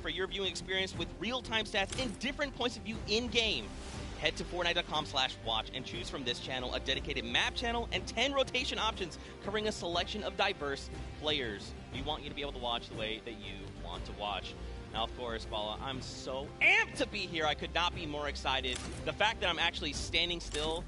for your viewing experience with real-time stats and different points of view in-game. Head to Fortnite.com/watch and choose from this channel a dedicated map channel and 10 rotation options covering a selection of diverse players. We want you to be able to watch the way that you want to watch. Now, of course, Bala, I'm so amped to be here. I could not be more excited. The fact that I'm actually standing still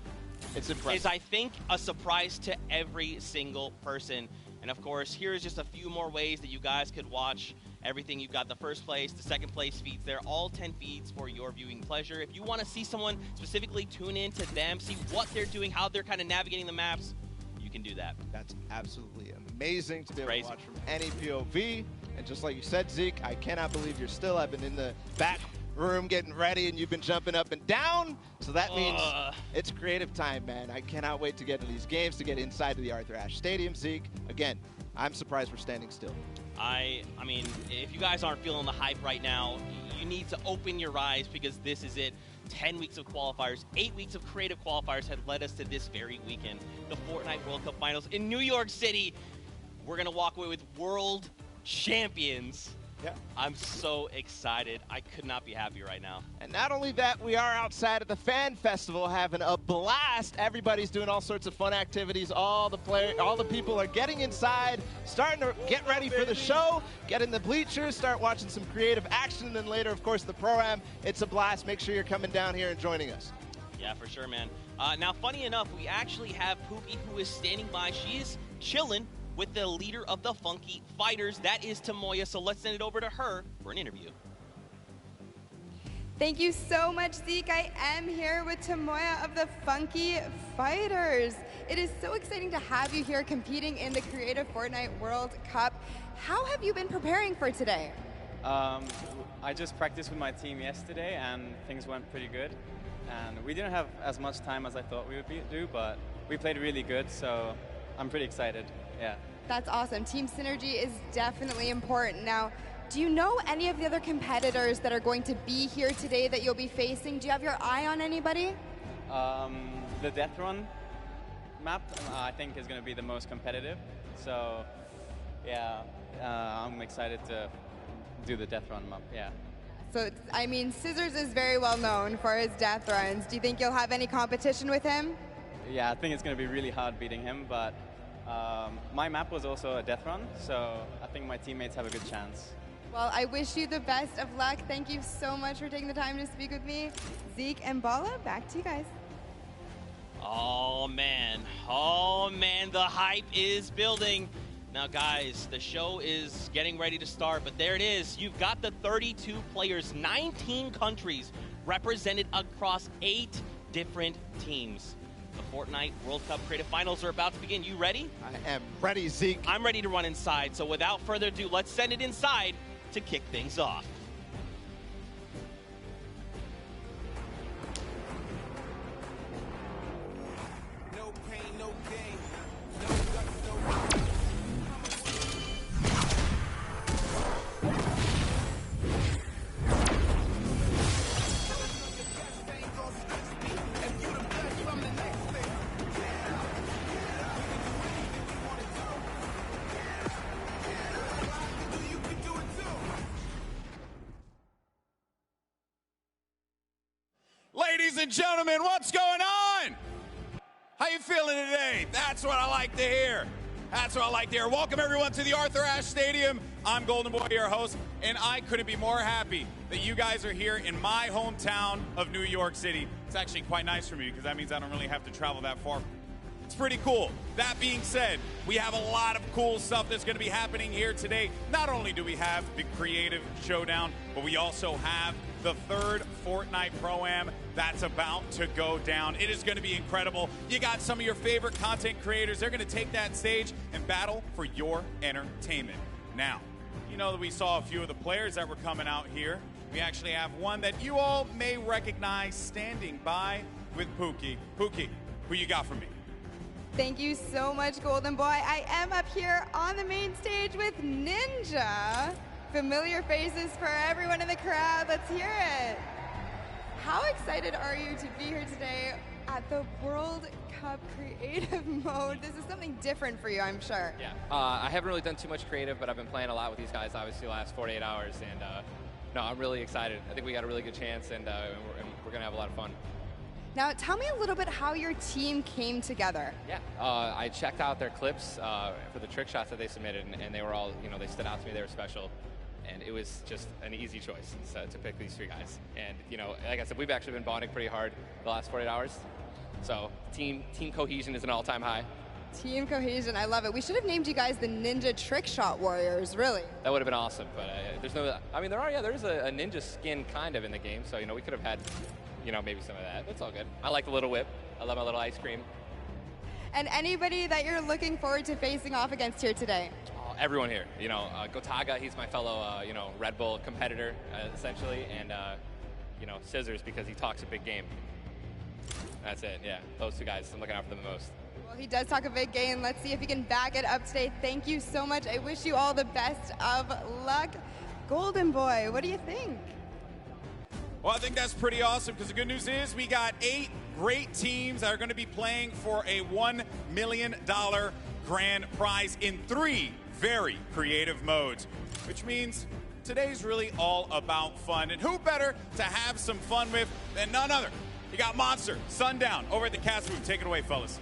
is, I think, a surprise to every single person. And, of course, here's just a few more ways that you guys could watch everything. You've got the first place, the second place feeds there, all 10 feeds for your viewing pleasure. If you want to see someone specifically, tune in to them, see what they're doing, how they're kind of navigating the maps, you can do that. That's absolutely amazing to be able to watch from any POV. And just like you said, Zeke, I cannot believe you're still. I've been in the back room getting ready, and you've been jumping up and down. So that means it's creative time, man. I cannot wait to get to these games, to get inside to the Arthur Ashe Stadium, Zeke. Again, I'm surprised we're standing still. I mean, if you guys aren't feeling the hype right now, you need to open your eyes because this is it. 10 weeks of qualifiers, 8 weeks of creative qualifiers had led us to this very weekend. The Fortnite World Cup Finals in New York City. We're going to walk away with world champions. Yeah. I'm so excited. I could not be happier right now. And not only that, we are outside at the Fan Festival having a blast. Everybody's doing all sorts of fun activities. All the people are getting inside, starting to get ready for the show, get in the bleachers, start watching some creative action, and then later, of course, the Pro-Am. It's a blast. Make sure you're coming down here and joining us. Yeah, for sure, man. Now, funny enough, we actually have Pookie, who is standing by. She's chilling with the leader of the Funky Fighters. That is Tamoya, so let's send it over to her for an interview. Thank you so much, Zeke. I am here with Tamoya of the Funky Fighters. It is so exciting to have you here competing in the Creative Fortnite World Cup. How have you been preparing for today? I just practiced with my team yesterday, and things went pretty good. And we didn't have as much time as I thought we would do, but we played really good, so I'm pretty excited. Yeah. That's awesome. Team synergy is definitely important. Now, do you know any of the other competitors that are going to be here today that you'll be facing? Do you have your eye on anybody? The Death Run map, I think, is going to be the most competitive. So, yeah, I'm excited to do the Death Run map, yeah. So, I mean, Scissors is very well known for his death runs. Do you think you'll have any competition with him? Yeah, I think it's going to be really hard beating him, but my map was also a death run, so I think my teammates have a good chance. Well, I wish you the best of luck. Thank you so much for taking the time to speak with me. Zeke and Bala, back to you guys. Oh, man, the hype is building. Now, guys, the show is getting ready to start, but there it is. You've got the 32 players, 19 countries represented across 8 different teams. The Fortnite World Cup Creative Finals are about to begin. You ready? I am ready, Zeke. I'm ready to run inside, so without further ado, let's send it inside to kick things off. No pain, no gain. No guts, no gain. Ladies and gentlemen, what's going on? How you feeling today? That's what I like to hear. That's what I like to hear. Welcome everyone to the Arthur Ashe Stadium. I'm Golden Boy, your host, and I couldn't be more happy that you guys are here in my hometown of New York City. It's actually quite nice for me because that means I don't really have to travel that far. It's pretty cool. That being said, we have a lot of cool stuff that's going to be happening here today. Not only do we have the Creative Showdown, but we also have the third Fortnite Pro-Am that's about to go down. It is going to be incredible. You got some of your favorite content creators. They're going to take that stage and battle for your entertainment. Now, you know that we saw a few of the players that were coming out here. We actually have one that you all may recognize standing by with Pookie. Pookie, who you got for me? Thank you so much, Golden Boy. I am up here on the main stage with Ninja. Familiar faces for everyone in the crowd. Let's hear it. How excited are you to be here today at the World Cup Creative Mode? This is something different for you, I'm sure. Yeah, I haven't really done too much creative, but I've been playing a lot with these guys, obviously, the last 48 hours, and no, I'm really excited. I think we got a really good chance, and we're going to have a lot of fun. Now, tell me a little bit how your team came together. Yeah, I checked out their clips for the trick shots that they submitted, and they were all, they stood out to me. They were special, and it was just an easy choice to pick these 3 guys. And, like I said, we've actually been bonding pretty hard the last 48 hours. So team cohesion is an all-time high. Team cohesion, I love it. We should have named you guys the Ninja Trick Shot Warriors, really. That would have been awesome, but there's no, I mean, there's a ninja skin kind of in the game, so, we could have had, maybe some of that. That's all good. I like the little whip. I love my little ice cream. And anybody that you're looking forward to facing off against here today? Everyone here. Gotaga, he's my fellow, Red Bull competitor, essentially, and, Scissors because he talks a big game. That's it, yeah. Those 2 guys, I'm looking out for them the most. Well, he does talk a big game. Let's see if he can back it up today. Thank you so much. I wish you all the best of luck. Golden Boy, what do you think? Well, I think that's pretty awesome because the good news is we got 8 great teams that are going to be playing for a $1 million grand prize in 3 very creative modes, which means today's really all about fun. And who better to have some fun with than none other? You got Monster, Sundown, over at the cast booth. Take it away, fellas.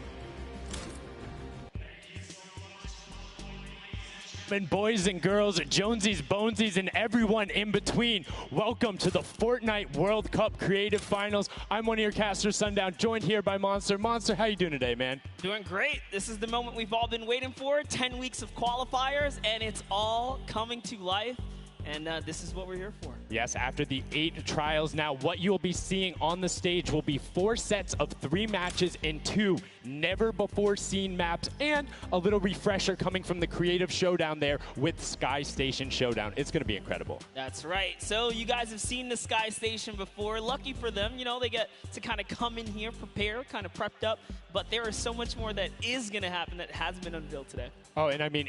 And boys and girls, Jonesy's, Bonesies, and everyone in between, welcome to the Fortnite World Cup Creative Finals. I'm one of your casters, Sundown, joined here by Monster. Monster, how you doing today, man? Doing great. This is the moment we've all been waiting for. 10 weeks of qualifiers, and it's all coming to life. And this is what we're here for. Yes, after the 8 trials, now what you'll be seeing on the stage will be 4 sets of 3 matches in 2 never-before-seen maps, and a little refresher coming from the Creative Showdown there with Sky Station Showdown. It's going to be incredible. That's right. So you guys have seen the Sky Station before. Lucky for them, they get to kind of come in here, prepare, kind of prepped up. But there is so much more that is going to happen that hasn't been unveiled today. Oh, and I mean,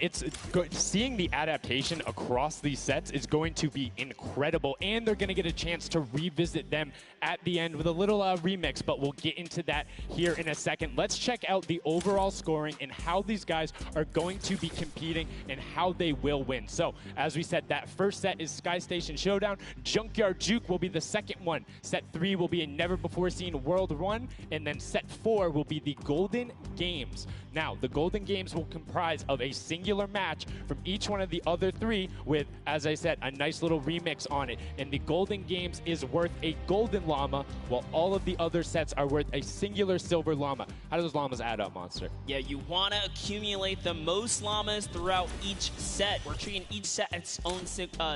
seeing the adaptation across these sets is going to be incredible, and they're going to get a chance to revisit them at the end with a little remix, but we'll get into that here in a second. Let's check out the overall scoring and how these guys are going to be competing and how they will win. So, as we said, that first set is Sky Station Showdown. Junkyard Juke will be the second one. Set 3 will be a never-before-seen World Run, and then set 4 will be the Golden Games. Now, the Golden Games will comprise of a singular match from each one of the other 3 with, as I said, a nice little remix on it. And the Golden Games is worth a golden llama, while all of the other sets are worth a singular silver llama. How do those llamas add up, Monster? Yeah, you want to accumulate the most llamas throughout each set. We're treating each set its own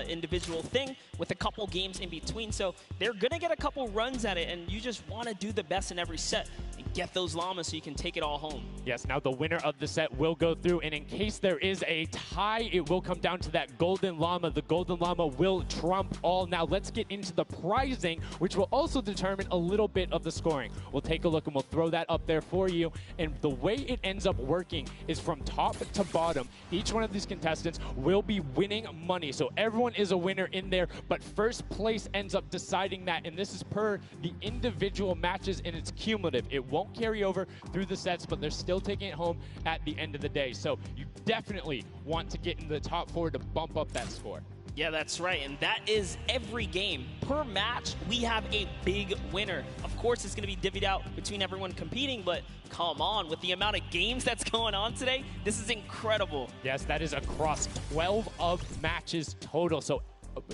individual thing with a couple games in between. So they're going to get a couple runs at it, and you just want to do the best in every set and get those llamas so you can take it all home. Yes, now the winner of the set will go through, and in case there is a tie, it will come down to that golden llama. The golden llama will trump all. Now let's get into the prizing, which will also determine a little bit of the scoring. We'll take a look and we'll throw that up there for you. And the way it ends up working is from top to bottom. Each one of these contestants will be winning money. So everyone is a winner in there, but first place ends up deciding that. And this is per the individual matches, and it's cumulative. It won't carry over through the sets, but they're still taking it home at the end of the day. So you definitely want to get in the top 4 to bump up that score. Yeah, that's right, and that is every game. Per match, we have a big winner. Of course, it's going to be divvied out between everyone competing, but come on, with the amount of games that's going on today, this is incredible. Yes, that is across 12 of matches total, so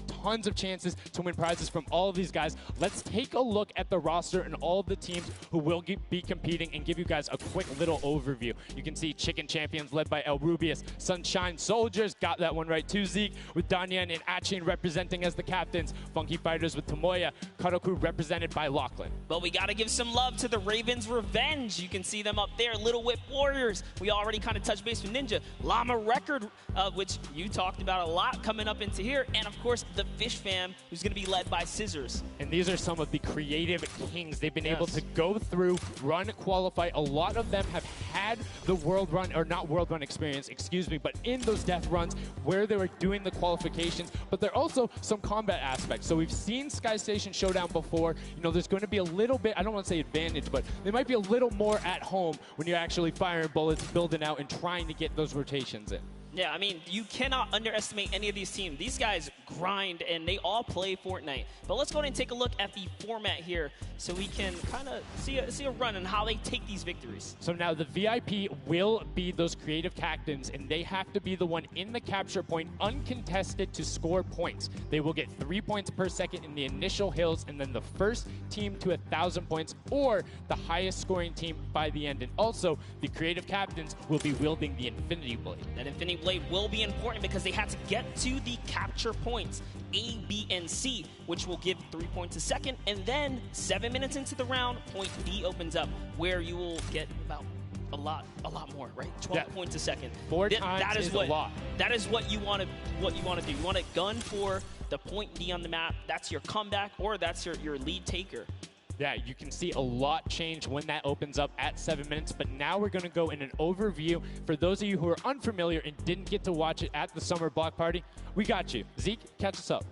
tons of chances to win prizes from all of these guys. Let's take a look at the roster and all of the teams who will be competing and give you guys a quick little overview. You can see Chicken Champions led by El Rubius, Sunshine Soldiers, got that one right too, Zeke, with Danyan and Achin representing as the captains, Funky Fighters with Tomoya, Karoku represented by Lachlan. But we got to give some love to the Ravens Revenge. You can see them up there, Little Whip Warriors. We already kind of touched base with Ninja. Llama Record, which you talked about a lot coming up into here, and of course the Fish Fam, who's going to be led by Scissors. And these are some of the creative kings. They've been able to go through, run, qualify. A lot of them have had the world run, or not world run experience, excuse me, but in those death runs where they were doing the qualifications, but there are also some combat aspects. So we've seen Sky Station Showdown before. You know, there's going to be a little bit, I don't want to say advantage, but they might be a little more at home when you're actually firing bullets, building out, and trying to get those rotations in. Yeah, I mean, you cannot underestimate any of these teams. These guys grind, and they all play Fortnite. But let's go ahead and take a look at the format here so we can kind of see a run on how they take these victories. So now the VIP will be those creative captains, and they have to be the one in the capture point uncontested to score points. They will get 3 points per second in the initial hills, and then the first team to 1,000 points or the highest scoring team by the end. And also, the creative captains will be wielding the Infinity Blade. That Infinity Blade will be important because they have to get to the capture points A, B, and C, which will give 3 points a second, and then 7 minutes into the round, point B opens up, where you will get about a lot more, right? 12 points a second. Four times is a lot. That is what you want to do. You want to gun for the point B on the map. That's your comeback, or that's your lead taker. Yeah, you can see a lot change when that opens up at 7 minutes, but now we're going to go in an overview. For those of you who are unfamiliar and didn't get to watch it at the summer block party, we got you. Zeke, catch us up.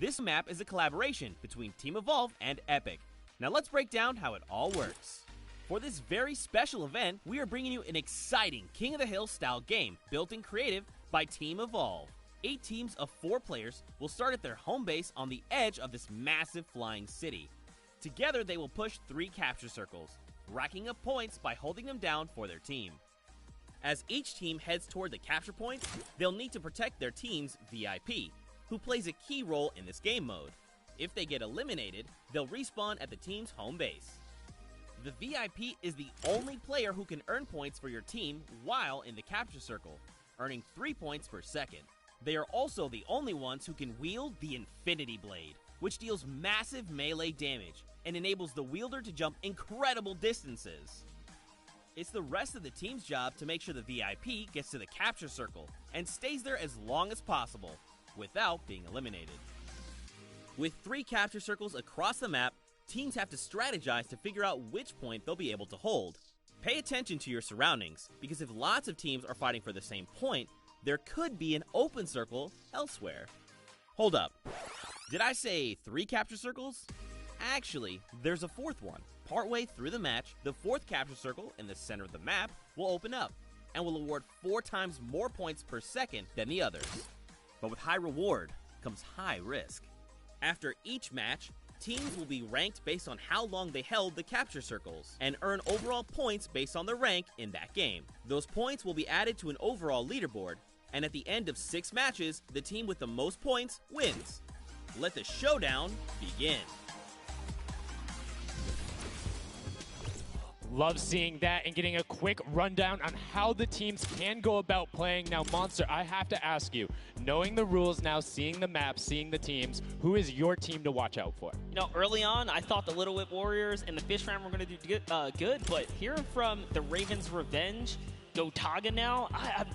This map is a collaboration between Team Evolve and Epic. Now let's break down how it all works. For this very special event, we are bringing you an exciting King of the Hill style game built in creative by Team Evolve. 8 teams of 4 players will start at their home base on the edge of this massive flying city. Together they will push 3 capture circles, racking up points by holding them down for their team. As each team heads toward the capture points, they'll need to protect their team's VIP, who plays a key role in this game mode. If they get eliminated, they'll respawn at the team's home base. The VIP is the only player who can earn points for your team while in the capture circle, earning 3 points per second. They are also the only ones who can wield the Infinity Blade, which deals massive melee damage and enables the wielder to jump incredible distances. It's the rest of the team's job to make sure the VIP gets to the capture circle and stays there as long as possible without being eliminated. With 3 capture circles across the map, teams have to strategize to figure out which point they'll be able to hold. Pay attention to your surroundings, because if lots of teams are fighting for the same point, there could be an open circle elsewhere. Hold up. Did I say 3 capture circles? Actually, there's a 4th one. Partway through the match, the 4th capture circle in the center of the map will open up and will award 4 times more points per second than the others. But with high reward comes high risk. After each match, teams will be ranked based on how long they held the capture circles and earn overall points based on their rank in that game. Those points will be added to an overall leaderboard, and at the end of 6 matches, the team with the most points wins. Let the showdown begin. Love seeing that and getting a quick rundown on how the teams can go about playing. Now, Monster, I have to ask you, knowing the rules now, seeing the map, seeing the teams, who is your team to watch out for? You know, early on, I thought the Little Whip Warriors and the Fish Ram were going to do good, but hearing from the Ravens Revenge, Gotaga now,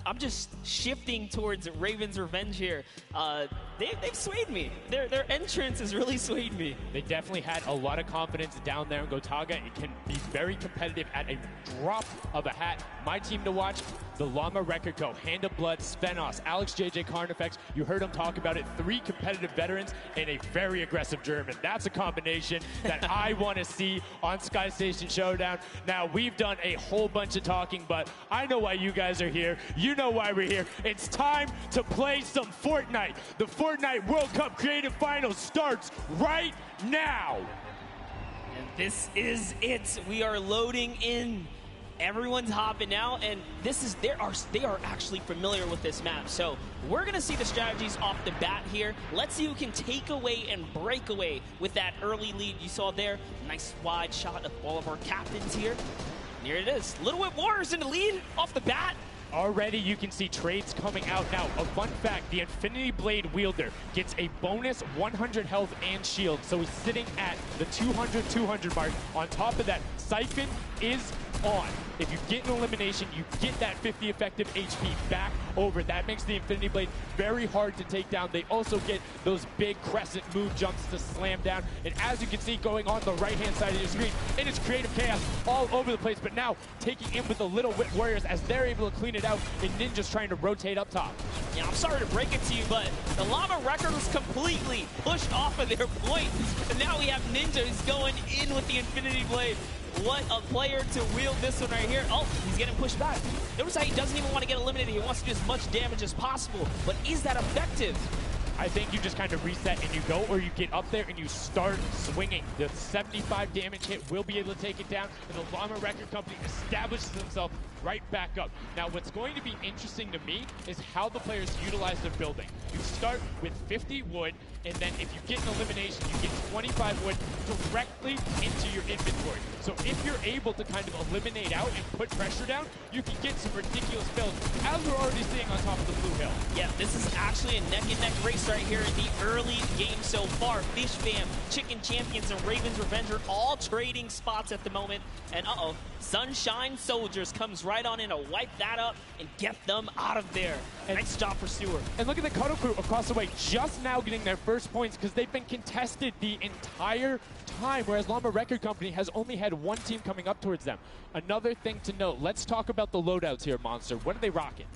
I'm just shifting towards Ravens Revenge here. They've swayed me. Their entrance has really swayed me. They definitely had a lot of confidence down there in Gotaga. It can be very competitive at a drop of a hat. My team to watch, the Llama Record Co., Hand of Blood, Svenos, Alex JJ Carnifex. You heard him talk about it. 3 competitive veterans and a very aggressive German. That's a combination that I want to see on Sky Station Showdown. Now, we've done a whole bunch of talking, but I know why you guys are here. You know why we're here. It's time to play some Fortnite. The Fortnite World Cup Creative Finals starts right now. And this is it. We are loading in. Everyone's hopping now, and they are actually familiar with this map. So we're gonna see the strategies off the bat here. Let's see who can take away and break away with that early lead you saw there. Nice wide shot of all of our captains here. And here it is. Little Whip Warriors in the lead off the bat. Already you can see trades coming out now. A fun fact, the Infinity Blade wielder gets a bonus 100 health and shield, so he's sitting at the 200 mark. On top of that, Siphon is on. If you get an elimination, you get that 50 effective HP back over. That makes the Infinity Blade very hard to take down. They also get those big crescent move jumps to slam down. And as you can see going on the right-hand side of your screen, it is creative chaos all over the place, but now taking in with the Little Whip Warriors as they're able to clean it out, and Ninja's trying to rotate up top. Yeah, I'm sorry to break it to you, but the Llama record was completely pushed off of their point. And now we have Ninja who's going in with the Infinity Blade. What a player to wield this one right here. Oh, he's getting pushed back. Notice how he doesn't even want to get eliminated. He wants to do as much damage as possible. But is that effective? I think you just kind of reset and you go, or you get up there and you start swinging. The 75 damage hit will be able to take it down, and the Llama Record Company establishes himself right back up. Now, what's going to be interesting to me is how the players utilize their building. You start with 50 wood, and then if you get an elimination, you get 25 wood directly into your inventory. So if you're able to kind of eliminate out and put pressure down, you can get some ridiculous builds, as we're already seeing on top of the Blue Hill. Yeah, this is actually a neck-and-neck race right here in the early game so far. Fish Fam, Chicken Champions, and Raven's Revenge are all trading spots at the moment. And Sunshine Soldiers comes right on in to wipe that up and get them out of there. And nice job for Stewart. And look at the Cuddle Crew across the way, just now getting their first points because they've been contested the entire time, whereas Llama Record Company has only had one team coming up towards them. Another thing to note, let's talk about the loadouts here, Monster. What are they rocking?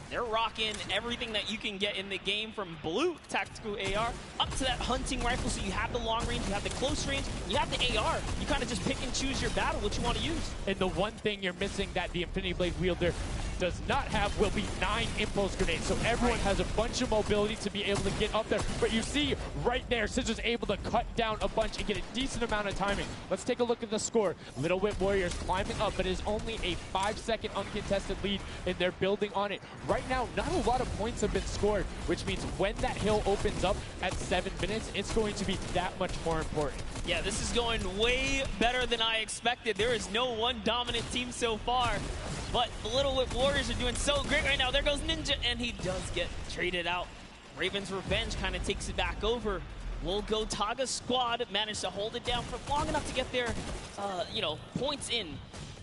They're rocking everything that you can get in the game, from blue tactical AR up to that hunting rifle. So you have the long range, you have the close range, you have the AR. You kind of just pick and choose your battle, what you want to use. And the one thing you're missing that the Infinity Blade wielder does not have will be 9 impulse grenades. So everyone has a bunch of mobility to be able to get up there. But you see right there, Scissor's able to cut down a bunch and get a decent amount of timing. Let's take a look at the score. Little Whip Warriors climbing up, but it is only a 5-second uncontested lead, and they're building on it. Right now, not a lot of points have been scored, which means when that hill opens up at 7 minutes, it's going to be that much more important. Yeah, this is going way better than I expected. There is no one dominant team so far, but the Little Whip Warriors are doing so great right now. There goes Ninja, and he does get traded out. Raven's Revenge kind of takes it back over. We'll go Taga's squad managed to hold it down for long enough to get their, points in.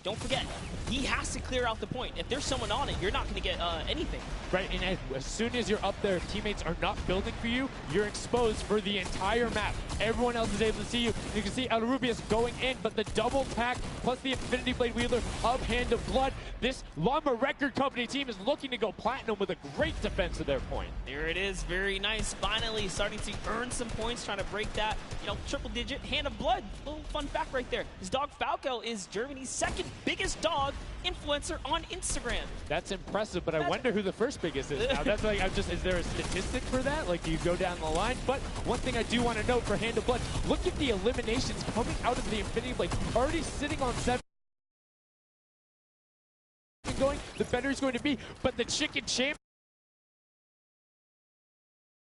Don't forget, he has to clear out the point. If there's someone on it, you're not going to get anything. Right, and as soon as you're up there, teammates are not building for you, you're exposed for the entire map. Everyone else is able to see you. You can see El Rubius going in, but the double tack plus the Infinity Blade wielder of Hand of Blood. This Llama Record Company team is looking to go platinum with a great defense of their point. There it is, very nice. Finally starting to earn some points, trying to break that, triple digit. Hand of Blood, little fun fact right there. His dog Falco is Germany's second biggest dog influencer on Instagram. That's impressive, but I wonder who the first biggest is now. That's like, is there a statistic for that? Like, do you go down the line? But one thing I do want to note for Hand of Blood, look at the eliminations coming out of the Infinity Blade, already sitting on 7. Going, the better he's going to be, but the Chicken Champ